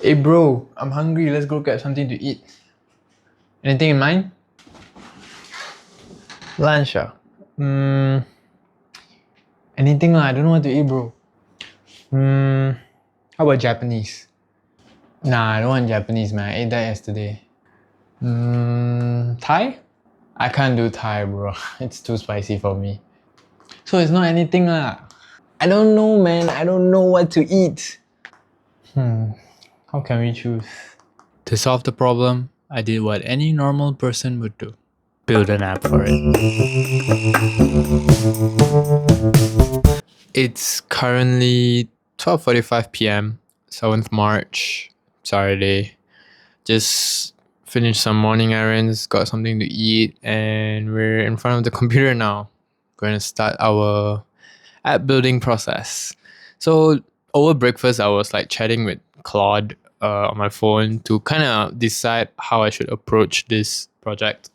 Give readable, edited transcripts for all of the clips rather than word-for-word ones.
Hey bro, I'm hungry. Let's go get something to eat. Anything in mind? Lunch ah? Anything lah. I don't know what to eat, bro. How about Japanese? Nah, I don't want Japanese, man. I ate that yesterday. Thai? I can't do Thai, bro. It's too spicy for me. So it's not anything lah. I don't know, man. I don't know what to eat. How can we choose? To solve the problem, I did what any normal person would do. Build an app for it. It's currently 12:45 p.m. 7th March, Saturday. Just finished some morning errands, got something to eat, and we're in front of the computer now. Going to start our app building process. So over breakfast, I was like chatting with Claude on my phone to kind of decide how I should approach this project.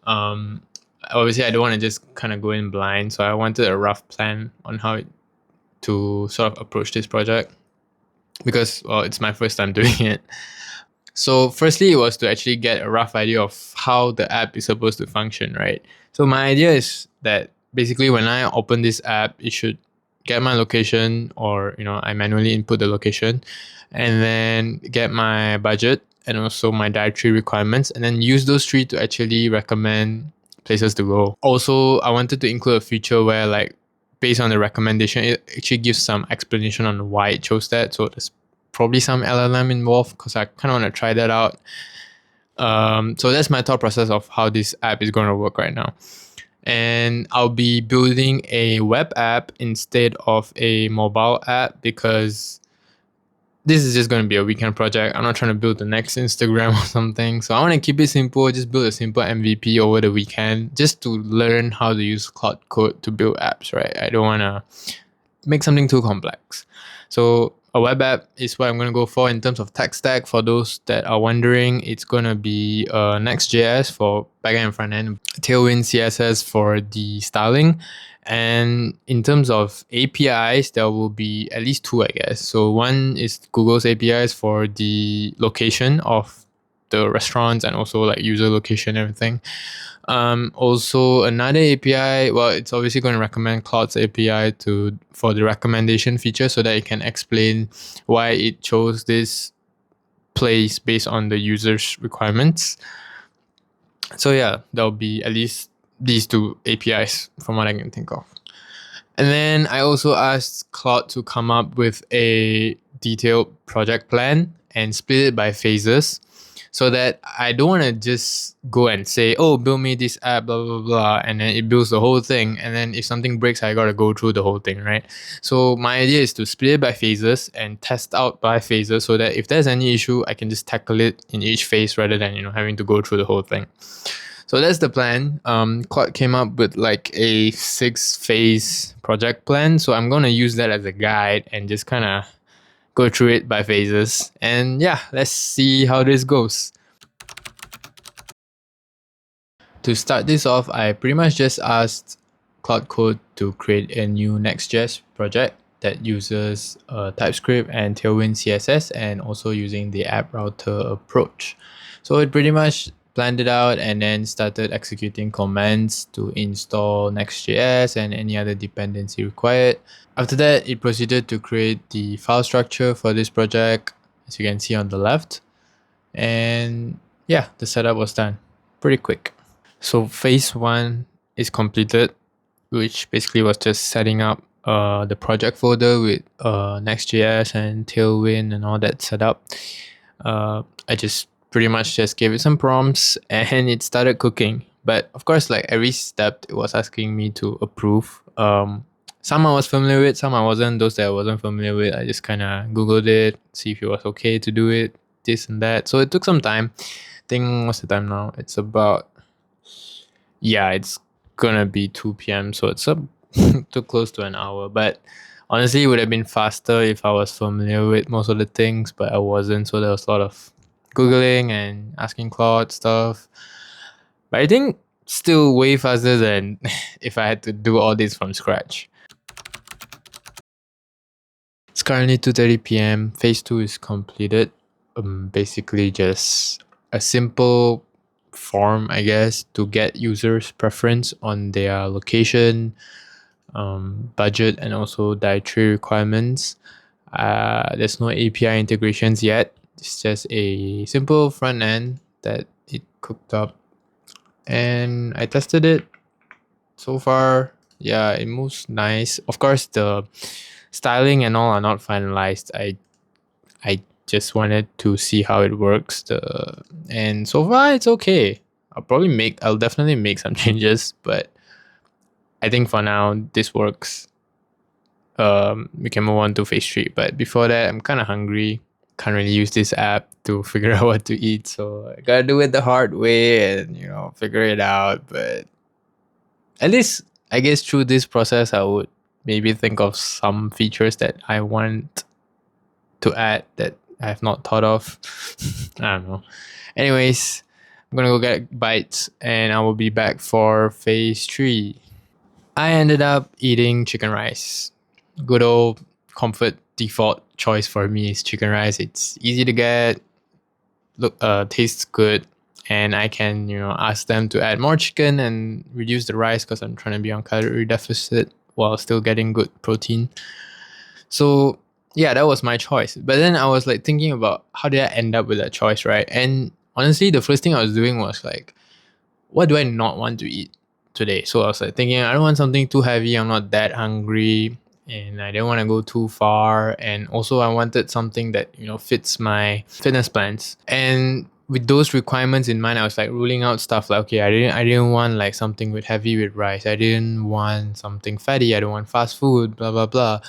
Obviously, I don't want to just kind of go in blind, so I wanted a rough plan on how to sort of approach this project because, well, it's my first time doing it. So firstly, it was to actually get a rough idea of how the app is supposed to function, right? So my idea is that basically when I open this app, it should get my location, or I manually input the location, and then get my budget and also my dietary requirements, and then use those three to actually recommend places to go. Also, I wanted to include a feature where, like, based on the recommendation, it actually gives some explanation on why it chose that. So there's probably some LLM involved because I kind of want to try that out. So that's my thought process of how this app is going to work right now. And I'll be building a web app instead of a mobile app because this is just going to be a weekend project. I'm not trying to build the next Instagram or something. So I want to keep it simple, just build a simple MVP over the weekend just to learn how to use Claude Code to build apps, right? I don't want to make something too complex. So a web app is what I'm going to go for in terms of tech stack. For those that are wondering, it's going to be Next.js for backend and frontend, Tailwind CSS for the styling. And in terms of APIs, there will be at least two, I guess. So one is Google's APIs for the location of the restaurants and also like user location and everything. Also another API, well, it's obviously going to recommend Claude's API for the recommendation feature so that it can explain why it chose this place based on the user's requirements. So yeah, there'll be at least these two APIs from what I can think of. And then I also asked Claude to come up with a detailed project plan and split it by phases so that I don't want to just go and say, oh, build me this app, blah, blah, blah, and then it builds the whole thing. And then if something breaks, I got to go through the whole thing, right? So my idea is to split it by phases and test out by phases so that if there's any issue, I can just tackle it in each phase rather than, having to go through the whole thing. So that's the plan. Claude came up with like a 6-phase project plan. So I'm going to use that as a guide and just kind of go through it by phases. And yeah, let's see how this goes. To start this off, I pretty much just asked Claude Code to create a new Next.js project that uses TypeScript and Tailwind CSS and also using the app router approach. So it pretty much planned it out and then started executing commands to install Next.js and any other dependency required. After that, it proceeded to create the file structure for this project, as you can see on the left. And yeah, the setup was done pretty quick. So phase 1 is completed, which basically was just setting up the project folder with Next.js and Tailwind and all that set up. I just pretty much just gave it some prompts and it started cooking. But of course, like every step, it was asking me to approve. Some I was familiar with, some I wasn't. Those that I wasn't familiar with, I just kind of Googled it, see if it was okay to do it, this and that. So it took some time. I think, what's the time now? It's about, it's gonna be 2 p.m. So it's too close to an hour. But honestly, it would have been faster if I was familiar with most of the things, but I wasn't. So there was a lot of Googling and asking Claude stuff. But I think still way faster than if I had to do all this from scratch. It's currently 2:30 p.m. Phase 2 is completed. basically just a simple form, I guess, to get users' preference on their location, budget, and also dietary requirements. There's no API integrations yet. It's just a simple front end that it cooked up, and I tested it. So far, yeah, it moves nice. Of course, the styling and all are not finalized. I just wanted to see how it works. And so far it's okay. I'll definitely make some changes, but I think for now this works. We can move on to phase 3, but before that I'm kind of hungry. Can't really use this app to figure out what to eat, so I gotta do it the hard way and figure it out. But at least I guess through this process I would maybe think of some features that I want to add that I have not thought of. I don't know. Anyways, I'm gonna go get bites and I will be back for phase 3. I ended up eating chicken rice. Good old comfort default choice for me is chicken rice. It's easy to get, tastes good, and I can ask them to add more chicken and reduce the rice because I'm trying to be on calorie deficit while still getting good protein. So yeah, that was my choice. But then I was like thinking about how did I end up with that choice, right? And honestly, the first thing I was doing was like, what do I not want to eat today? So I was like thinking, I don't want something too heavy. I'm not that hungry, and I didn't want to go too far. And also, I wanted something that fits my fitness plans. And with those requirements in mind, I was like ruling out stuff like, okay, I didn't want like something with heavy with rice. I didn't want something fatty. I don't want fast food. Blah blah blah.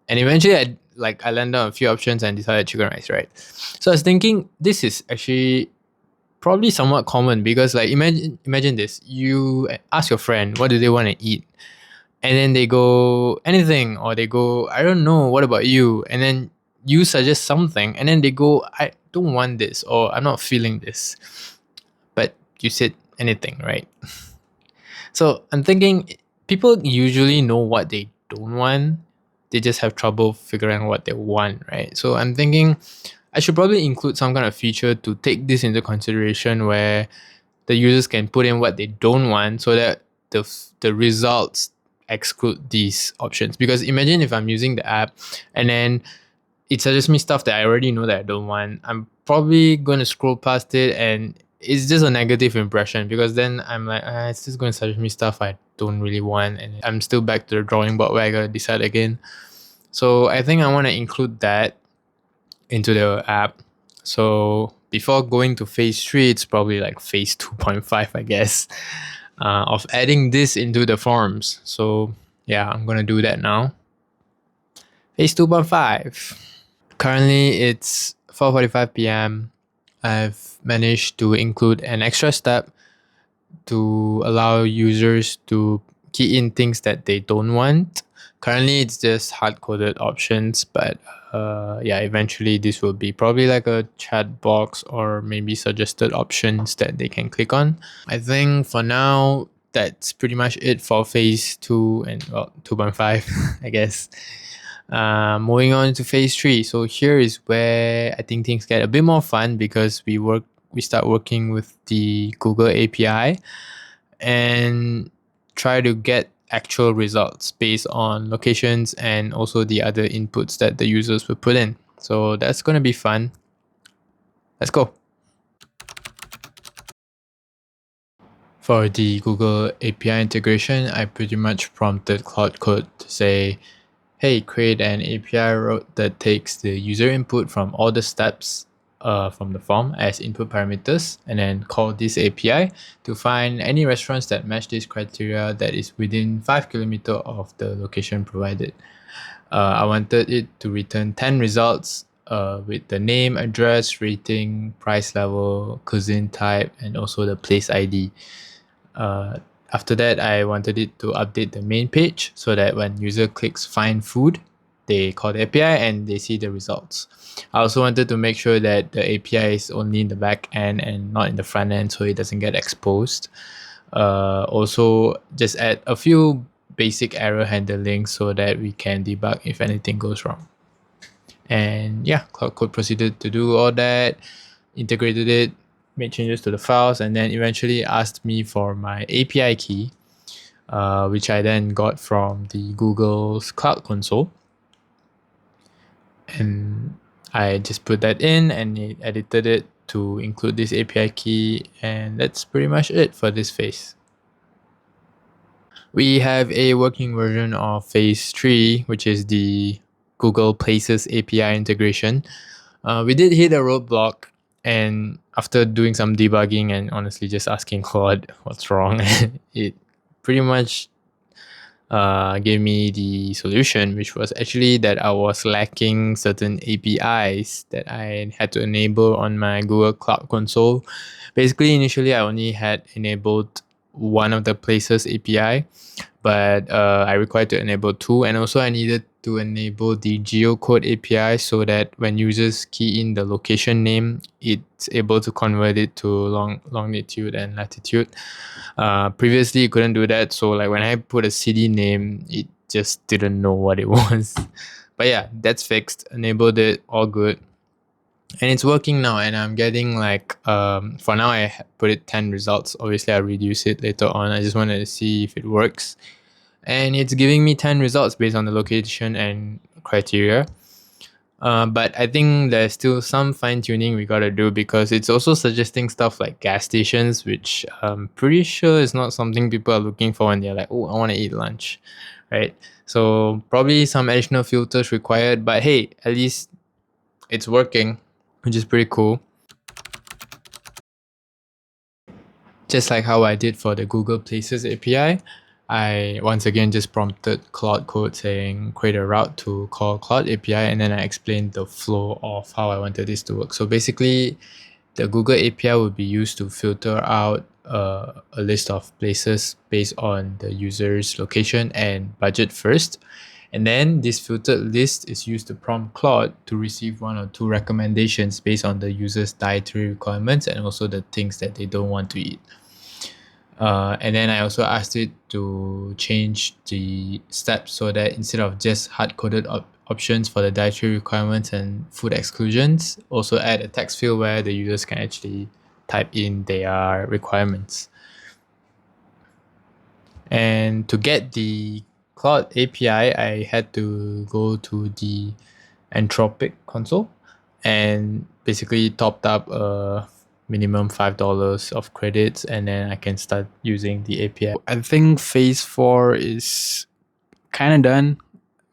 And eventually, I landed on a few options and decided chicken rice, right? So I was thinking this is actually probably somewhat common because like imagine this: you ask your friend what do they want to eat, and then they go anything, or they go I don't know. What about you? And then you suggest something, and then they go I don't want this, or I'm not feeling this, but you said anything, right? So I'm thinking people usually know what they don't want. They just have trouble figuring out what they want, right? So I'm thinking I should probably include some kind of feature to take this into consideration where the users can put in what they don't want so that the results exclude these options. Because imagine if I'm using the app and then it suggests me stuff that I already know that I don't want. I'm probably going to scroll past it and it's just a negative impression because then I'm like, it's just going to suggest me stuff I don't really want, and I'm still back to the drawing board where I gotta decide again. So I think I want to include that into the app. So before going to phase 3, it's probably like phase 2.5, I guess, of adding this into the forms. So yeah, I'm gonna do that now. Phase 2.5. Currently it's 4:45 p.m. I've managed to include an extra step to allow users to key in things that they don't want. Currently, it's just hard-coded options, but yeah, eventually this will be probably like a chat box or maybe suggested options that they can click on. I think for now, that's pretty much it for phase 2 and 2.5, I guess. Moving on to phase 3. So here is where I think things get a bit more fun because we start working with the Google API and try to get actual results based on locations and also the other inputs that the users will put in. So that's going to be fun. Let's go. For the Google API integration, I pretty much prompted Claude Code to say, hey, create an API route that takes the user input from all the steps from the form as input parameters, and then call this API to find any restaurants that match this criteria that is within 5 kilometers of the location provided. I wanted it to return 10 results with the name, address, rating, price level, cuisine type, and also the place ID. After that, I wanted it to update the main page so that when user clicks find food, they call the API and they see the results. I also wanted to make sure that the API is only in the back end and not in the front end so it doesn't get exposed. Also, just add a few basic error handling so that we can debug if anything goes wrong. And yeah, Claude Code proceeded to do all that, integrated it, made changes to the files, and then eventually asked me for my API key, which I then got from the Google's Cloud Console. And I just put that in and it edited it to include this API key, and that's pretty much it for this phase. We have a working version of phase 3, which is the Google Places API integration. We did hit a roadblock, and after doing some debugging and honestly just asking Claude what's wrong, it pretty much gave me the solution, which was actually that I was lacking certain APIs that I had to enable on my Google Cloud Console. Basically, initially I only had enabled one of the Places API, but I required to enable two, and also I needed to enable the geocode API so that when users key in the location name, it's able to convert it to longitude and latitude. Previously, you couldn't do that, so like when I put a city name, it just didn't know what it was. But yeah, that's fixed. Enabled it, all good. And it's working now, and I'm getting like for now I put it 10 results. Obviously I'll reduce it later on. I just wanted to see if it works, and it's giving me 10 results based on the location and criteria. But I think there's still some fine tuning we gotta do, because it's also suggesting stuff like gas stations, which I'm pretty sure is not something people are looking for when they're like, oh, I want to eat lunch, right? So probably some additional filters required, but hey, at least it's working, which is pretty cool. Just like how I did for the Google Places API, I once again just prompted Claude Code saying create a route to call Claude API, and then I explained the flow of how I wanted this to work. So basically, the Google API will be used to filter out a list of places based on the user's location and budget first. And then this filtered list is used to prompt Claude to receive one or two recommendations based on the user's dietary requirements and also the things that they don't want to eat. And then I also asked it to change the steps so that instead of just hard-coded options for the dietary requirements and food exclusions, also add a text field where the users can actually type in their requirements. And to get the Claude API, I had to go to the Anthropic console and basically topped up a minimum $5 of credits, and then I can start using the API. I think phase 4 is kind of done.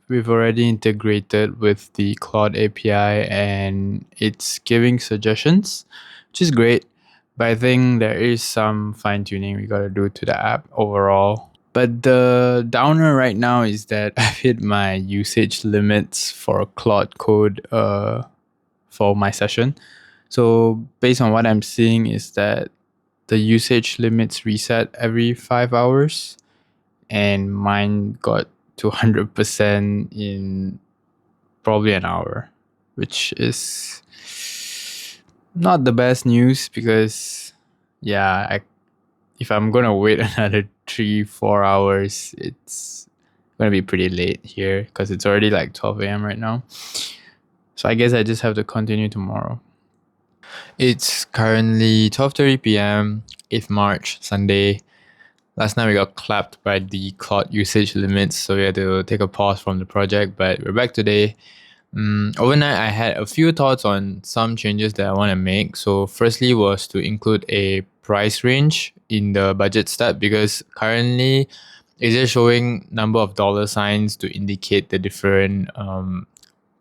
We've already integrated with the Claude API and it's giving suggestions, which is great. But I think there is some fine tuning we gotta do to the app overall. But the downer right now is that I've hit my usage limits for Claude Code for my session. So based on what I'm seeing is that the usage limits reset every 5 hours, and mine got to 100% in probably an hour, which is not the best news because if I'm gonna wait another 3-4 hours, it's gonna be pretty late here because it's already like 12 a.m. right now. So I guess I just have to continue tomorrow. It's currently 12:30 p.m., 8th March, Sunday. Last night we got clapped by the Claude usage limits, so we had to take a pause from the project, but we're back today. Overnight, I had a few thoughts on some changes that I want to make. So firstly was to include a price range in the budget step, because currently it's just showing number of dollar signs to indicate the different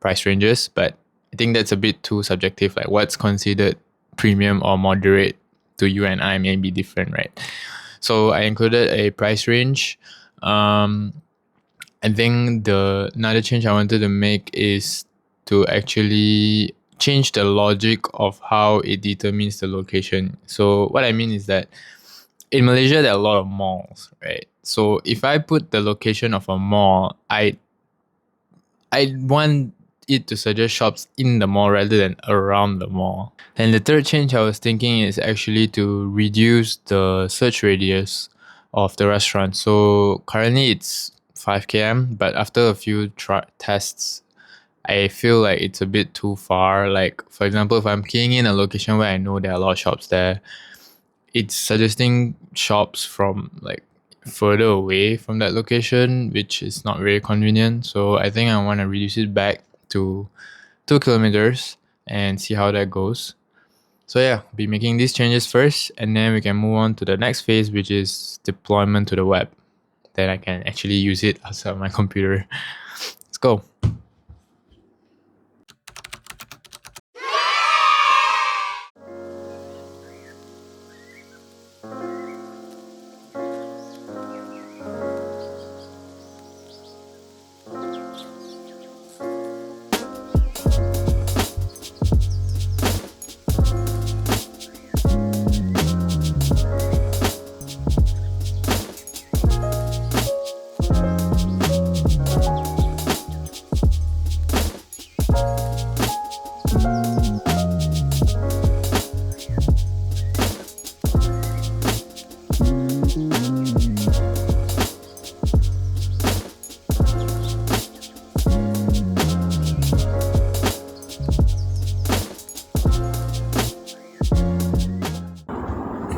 price ranges, but I think that's a bit too subjective. Like what's considered premium or moderate to you and I may be different, right? So I included a price range. I think another change I wanted to make is to actually change the logic of how it determines the location. So what I mean is that in Malaysia there are a lot of malls, right? So if I put the location of a mall, I want it to suggest shops in the mall rather than around the mall. And the third change I was thinking is actually to reduce the search radius of the restaurant. So currently it's 5 km, but after a few tests, I feel like it's a bit too far. Like, for example, if I'm keying in a location where I know there are a lot of shops there, it's suggesting shops from like further away from that location, which is not very convenient. So I think I want to reduce it back to 2 kilometers and see how that goes. So yeah, be making these changes first, and then we can move on to the next phase, which is deployment to the web. Then I can actually use it outside my computer. Let's go.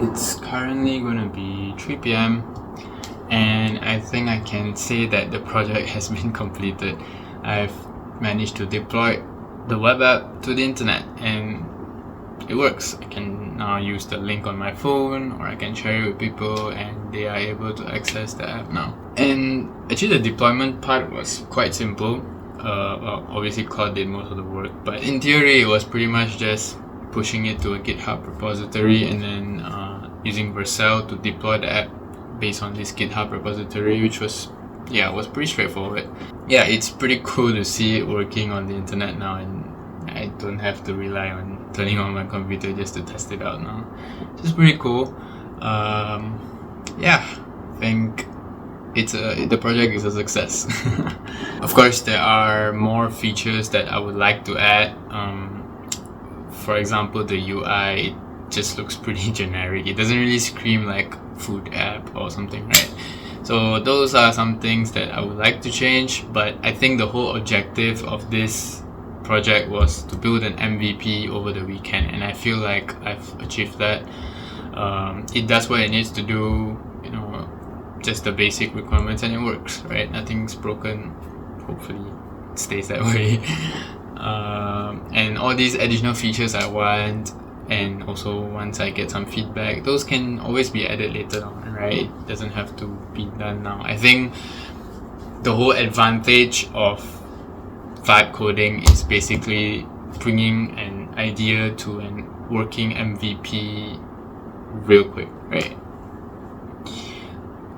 It's currently gonna be 3 p.m. and I think I can say that the project has been completed. I've managed to deploy the web app to the internet and it works. I can now use the link on my phone, or I can share it with people and they are able to access the app now. And actually the deployment part was quite simple. Well, obviously Claude did most of the work, but in theory it was pretty much just pushing it to a GitHub repository and then using Vercel to deploy the app based on this GitHub repository, which was pretty straightforward. Yeah, it's pretty cool to see it working on the internet now, and I don't have to rely on turning on my computer just to test it out now. It's pretty cool. Yeah, I think the project is a success. Of course, there are more features that I would like to add. For example, the UI, it just looks pretty generic. It doesn't really scream like food app or something, right? So those are some things that I would like to change, but I think the whole objective of this project was to build an MVP over the weekend, and I feel like I've achieved that. It does what it needs to do, just the basic requirements, and it works, right? Nothing's broken. Hopefully it stays that way. And all these additional features I want, and also once I get some feedback, those can always be added later on, right? It doesn't have to be done now. I think the whole advantage of vibe coding is basically bringing an idea to an working MVP real quick, right?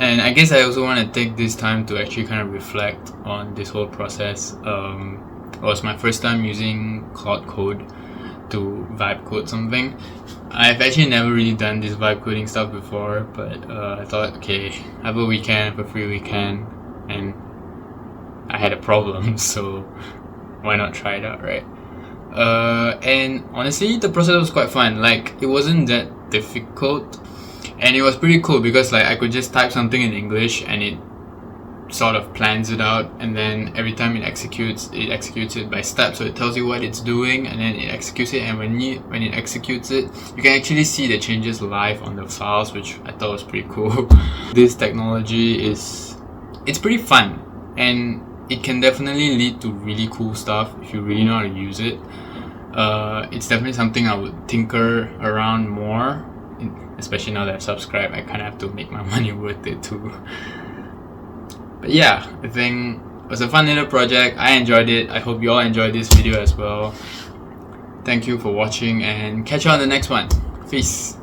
And I guess I also want to take this time to actually kind of reflect on this whole process. It was my first time using Claude Code to vibe code something. I've actually never really done this vibe coding stuff before, but I thought, okay, have a weekend, have a free weekend, and I had a problem, so why not try it out, right? And honestly, the process was quite fun. Like, it wasn't that difficult, and it was pretty cool because like I could just type something in English and it sort of plans it out, and then every time it executes it by steps, so it tells you what it's doing and then it executes it, and when it executes it, you can actually see the changes live on the files, which I thought was pretty cool. This technology it's pretty fun, and it can definitely lead to really cool stuff if you really know how to use it. It's definitely something I would tinker around more, especially now that I've subscribed. I kind of have to make my money worth it too. But yeah, I think it was a fun little project. I enjoyed it. I hope you all enjoyed this video as well. Thank you for watching, and catch you on the next one. Peace.